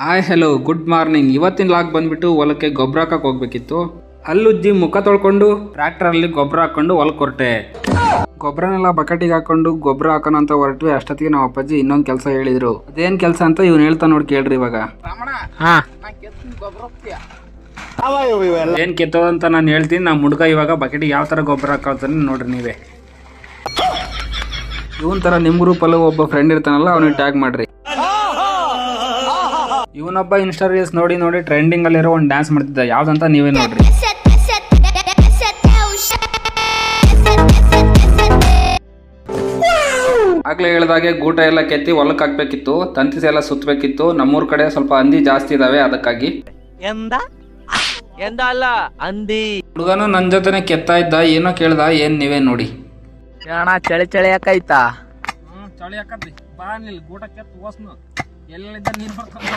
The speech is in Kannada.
Hi hello good morning. ಇವತ್ತಿನ ಲಾಗ್ ಬಂದ್ಬಿಟ್ಟು ಹೊಲಕ್ಕೆ ಗೊಬ್ಬರ ಹಾಕಕ್ಕೆ ಹೋಗ್ಬೇಕಿತ್ತು. ಅಲ್ಲುಜ್ಜಿ ಮುಖ ತೊಳ್ಕೊಂಡು ಟ್ರ್ಯಾಕ್ಟರಲ್ಲಿ ಗೊಬ್ಬರ ಹಾಕೊಂಡು ಹೊಲಕ್ಕೆ ಹೊರಟೆ. ಗೊಬ್ಬರನೆಲ್ಲ ಬಕೆಟಿಗೆ ಹಾಕೊಂಡು ಗೊಬ್ಬರ ಹಾಕೋಣ ಅಂತ ಹೊರಟ್ವಿ. ಅಷ್ಟೊತ್ತಿಗೆ ನಮ್ಮ ಅಪ್ಪಾಜಿ ಇನ್ನೊಂದು ಕೆಲಸ ಹೇಳಿದ್ರು. ಅದೇನು ಕೆಲಸ ಅಂತ ಇವ್ನು ಹೇಳ್ತಾ ನೋಡಿ ಕೇಳ್ರಿ. ಇವಾಗ ಏನ್ ಕೆತ್ತೋ ಅಂತ ನಾನು ಹೇಳ್ತೀನಿ. ನಮ್ಮ ಹುಡುಗ ಇವಾಗ ಬಕೆಟಿಗೆ ಯಾವ ಥರ ಗೊಬ್ಬರ ಹಾಕೊಳ್ತಾನೆ ನೋಡ್ರಿ ನೀವೇ. ಇವನ್ ಥರ ನಿಮ್ಮ ಗ್ರೂಪಲ್ಲೂ ಒಬ್ಬ ಫ್ರೆಂಡ್ ಇರ್ತಾನಲ್ಲ, ಅವನಿಗೆ ಟ್ಯಾಗ್ ಮಾಡ್ರಿ. ಇವನೊಬ್ಬ ಇನ್ಸ್ಟಾ ರೀಲ್ಸ್ ನೋಡಿ ನೋಡಿ ಟ್ರೆಂಡಿಂಗ್ ಅಲ್ಲಿರೋ ಒಂದು ಡ್ಯಾನ್ಸ್ ಮಾಡ್ತಿದ್ದ. ಯಾವ್ದಂತ ನೀವೇ ನೋಡ್ರಿ. ಆಗ್ಲೇ ಹೇಳ್ದಾಗೆ ಗೂಟ ಎಲ್ಲ ಕೆತ್ತಿ ಹೊಲಕ್ಕೆ ಹಾಕ್ಬೇಕಿತ್ತು. ತಂತಿಸ್ ಎಲ್ಲ ಸುತ್ತಬೇಕಿತ್ತು. ನಮ್ಮೂರ್ ಕಡೆ ಸ್ವಲ್ಪ ಹಂದಿ ಜಾಸ್ತಿ ಇದಾವೆ, ಅದಕ್ಕಾಗಿ ಹುಡುಗನು ನನ್ನ ಜೊತೆನೆ ಕೆತ್ತಾ ಇದ್ದ. ಏನೋ ಕೇಳ್ದ, ಏನ್ ನೀವೇ ನೋಡಿ. ಚಳಿ ಚಳಿ ಯಾಕಾಯ್ತಾ? ಚಳಿ ಯಾಕತ್ರಿ, ಬಾ ನಿಲ್ ಗೂಟ ಕೆತ್ತ ಓಸ್ನು ಎಲ್ಲಿದ್ದ ನೀನ್ ಬರ್ಕೊಂಡು